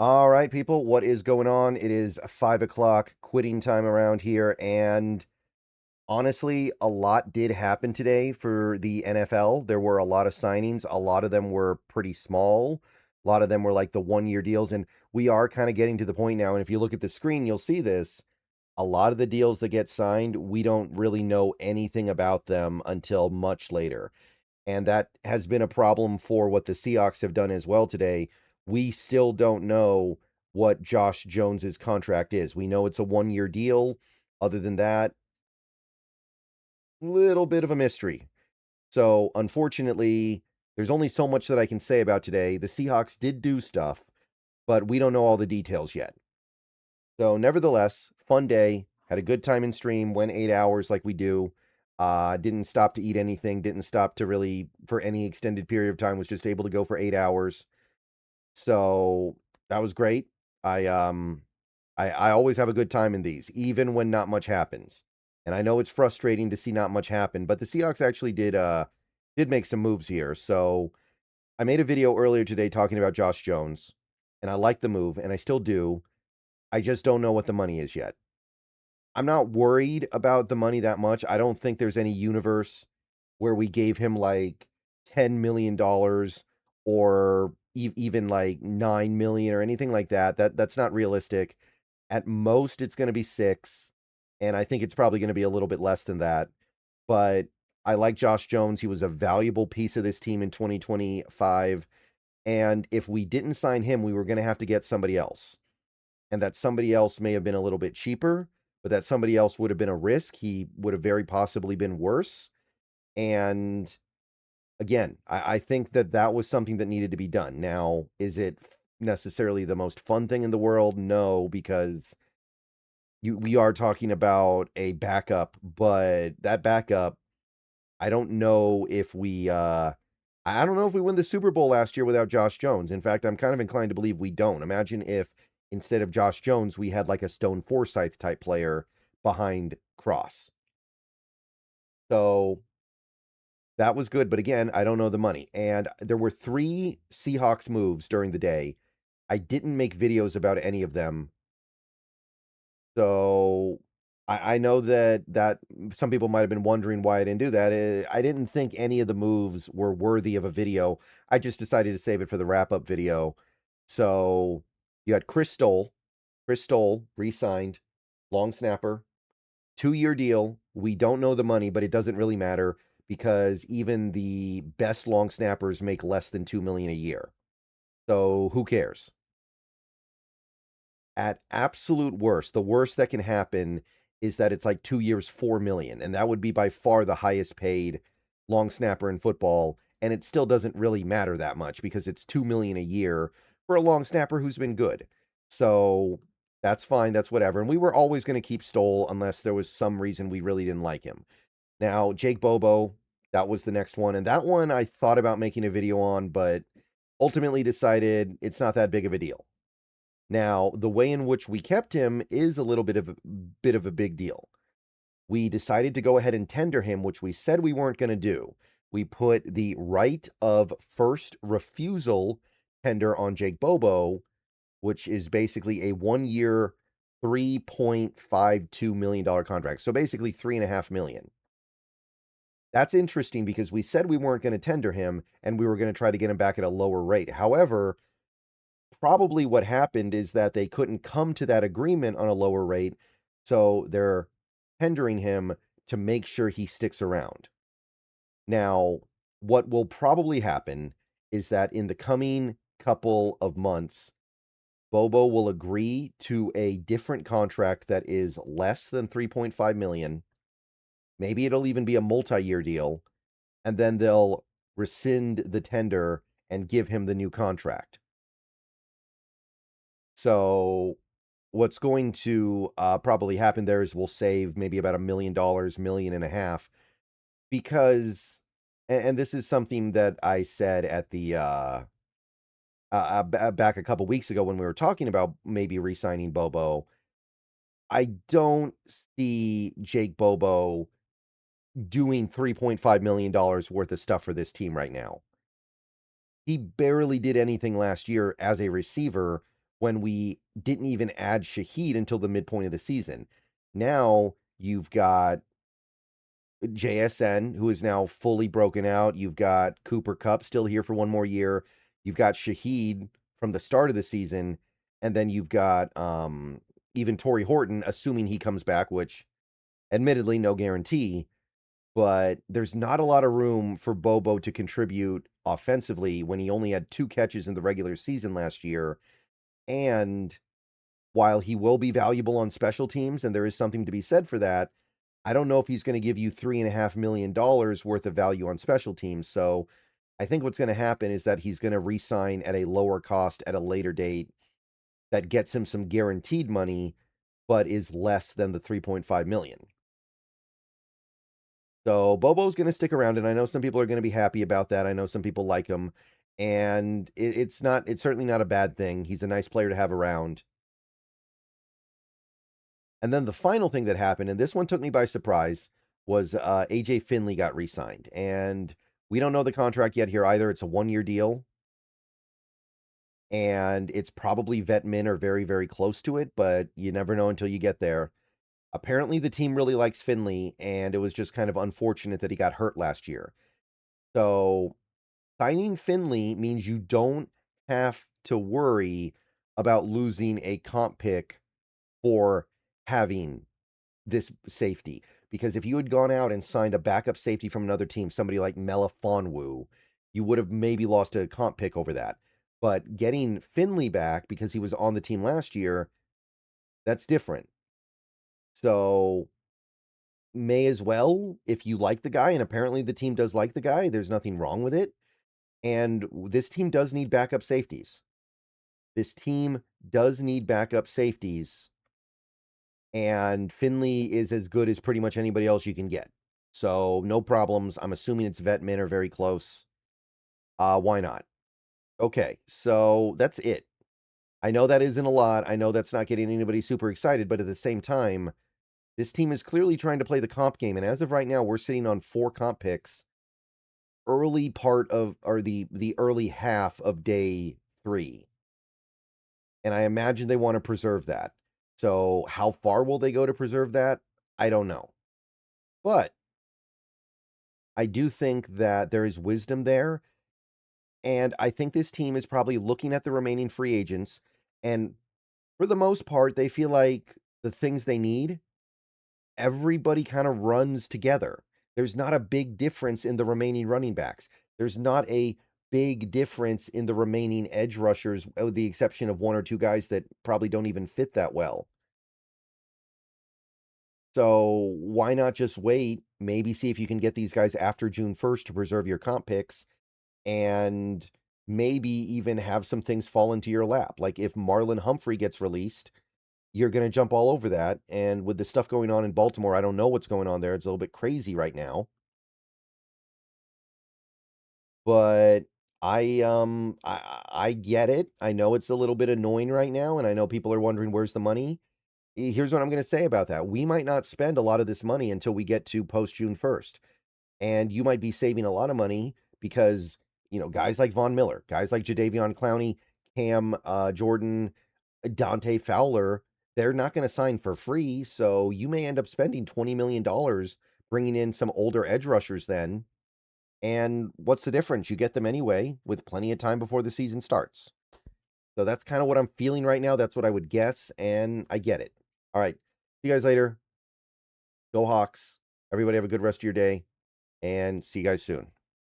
All right, people, what is going on? It is 5 o'clock quitting time around here, and honestly, a lot did happen today for the NFL. There were a lot of signings. A lot of them were pretty small. A lot of them were like the 1 year deals, and we are kind of getting to the point now. And if you look at the screen, you'll see this. A lot of the deals that get signed, we don't really know anything about them until much later. And that has been a problem for what the Seahawks have done as well today. We still don't know what Josh Jones's contract is. We know it's a 1 year deal. Other than that, little bit of a mystery. So, unfortunately, there's only so much that I can say about today. The Seahawks did do stuff, but we don't know all the details yet. So, nevertheless, fun day. Had a good time in stream. Went 8 hours like we do. Didn't stop to eat anything. Didn't stop to really for any extended period of time. Was just able to go for 8 hours. So that was great. I um I always have a good time in these, even when not much happens. And I know it's frustrating to see not much happen, but the Seahawks actually did make some moves here. So I made a video earlier today talking about Josh Jones, and I like the move, and I still do. I just don't know what the money is yet. I'm not worried about the money that much. I don't think there's any universe where we gave him like $10 million or even like 9 million or anything like that. That's not realistic. At most, it's going to be six, and I think it's probably going to be a little bit less than that. But I like Josh Jones. He was a valuable piece of this team in 2025. And if we didn't sign him, we were going to have to get somebody else. And that somebody else may have been a little bit cheaper, but that somebody else would have been a risk. He would have very possibly been worse. And again, I think that that was something that needed to be done. Now, is it necessarily the most fun thing in the world? No, because we are talking about a backup, but that backup, I don't know if I don't know if we win the Super Bowl last year without Josh Jones. In fact, I'm kind of inclined to believe we don't. Imagine if instead of Josh Jones, we had like a Stone Forsythe type player behind Cross. So that was good, but again, I don't know the money. And there were 3 Seahawks moves during the day. I didn't make videos about any of them. So I know that some people might have been wondering why I didn't do that. I didn't think any of the moves were worthy of a video. I just decided to save it for the wrap-up video. So you had Chris Stoll re-signed, long snapper, 2 year deal. We don't know the money, but it doesn't really matter because even the best long snappers make less than 2 million a year. So who cares? At absolute worst, the worst that can happen is that it's like 2 years, 4 million, and that would be by far the highest paid long snapper in football, and it still doesn't really matter that much because it's 2 million a year for a long snapper who's been good. So that's fine, that's whatever. And we were always going to keep Stoll unless there was some reason we really didn't like him. Now, Jake Bobo, that was the next one, and that one I thought about making a video on, but ultimately decided it's not that big of a deal. Now, the way in which we kept him is a little bit of a big deal. We decided to go ahead and tender him, which we said we weren't going to do. We put the right of first refusal tender on Jake Bobo, which is basically a 1 year, $3.52 million contract. So basically 3.5 million. That's interesting because we said we weren't going to tender him and we were going to try to get him back at a lower rate. However, probably what happened is that they couldn't come to that agreement on a lower rate, so they're tendering him to make sure he sticks around. Now, what will probably happen is that in the coming couple of months, Bobo will agree to a different contract that is less than 3.5 million. Maybe it'll even be a multi-year deal, and then they'll rescind the tender and give him the new contract. So what's going to probably happen there is we'll save maybe about $1 million, million and a half, because, and this is something that I said at the back a couple weeks ago when we were talking about maybe re-signing Bobo. I don't see Jake Bobo doing $3.5 million worth of stuff for this team right now. He barely did anything last year as a receiver when we didn't even add Shaheed until the midpoint of the season. Now you've got JSN, who is now fully broken out. You've got Cooper Kupp still here for one more year. You've got Shaheed from the start of the season. And then you've got even Torrey Horton, assuming he comes back, which admittedly, no guarantee. But there's not a lot of room for Bobo to contribute offensively when he only had 2 catches in the regular season last year. And while he will be valuable on special teams, and there is something to be said for that, I don't know if he's going to give you $3.5 million worth of value on special teams. So I think what's going to happen is that he's going to re-sign at a lower cost at a later date that gets him some guaranteed money, but is less than the $3.5 million. So Bobo's going to stick around, and I know some people are going to be happy about that. I know some people like him, and it's certainly not a bad thing. He's a nice player to have around. And then the final thing that happened, and this one took me by surprise, was AJ Finley got re-signed. And we don't know the contract yet here either. It's a 1-year deal. And it's probably vet min or very, very close to it, but you never know until you get there. Apparently the team really likes Finley, and it was just kind of unfortunate that he got hurt last year. So signing Finley means you don't have to worry about losing a comp pick for having this safety. Because if you had gone out and signed a backup safety from another team, somebody like Melifonwu, you would have maybe lost a comp pick over that. But getting Finley back because he was on the team last year, that's different. So may as well, if you like the guy, and apparently the team does like the guy, there's nothing wrong with it. And this team does need backup safeties. This team does need backup safeties. And Finley is as good as pretty much anybody else you can get. So no problems. I'm assuming it's vet min or very close. Why not? Okay, so that's it. I know that isn't a lot. I know that's not getting anybody super excited, but at the same time, this team is clearly trying to play the comp game. And as of right now, we're sitting on 4 comp picks early part of, or the early half of day 3. And I imagine they want to preserve that. So how far will they go to preserve that? I don't know. But I do think that there is wisdom there. And I think this team is probably looking at the remaining free agents. And for the most part, they feel like the things they need, everybody kind of runs together. There's not a big difference in the remaining running backs. There's not a big difference in the remaining edge rushers, with the exception of 1 or 2 guys that probably don't even fit that well. So why not just wait, maybe see if you can get these guys after June 1st to preserve your comp picks, and maybe even have some things fall into your lap. Like if Marlon Humphrey gets released, you're going to jump all over that. And with the stuff going on in Baltimore, I don't know what's going on there. It's a little bit crazy right now. But I get it. I know it's a little bit annoying right now, and I know people are wondering where's the money. Here's what I'm going to say about that. We might not spend a lot of this money until we get to post June 1st. And you might be saving a lot of money because, guys like Von Miller, guys like Jadeveon Clowney, Cam Jordan, Dante Fowler, they're not going to sign for free. So you may end up spending $20 million bringing in some older edge rushers then. And what's the difference? You get them anyway with plenty of time before the season starts. So that's kind of what I'm feeling right now. That's what I would guess. And I get it. All right. See you guys later. Go Hawks. Everybody have a good rest of your day. And see you guys soon.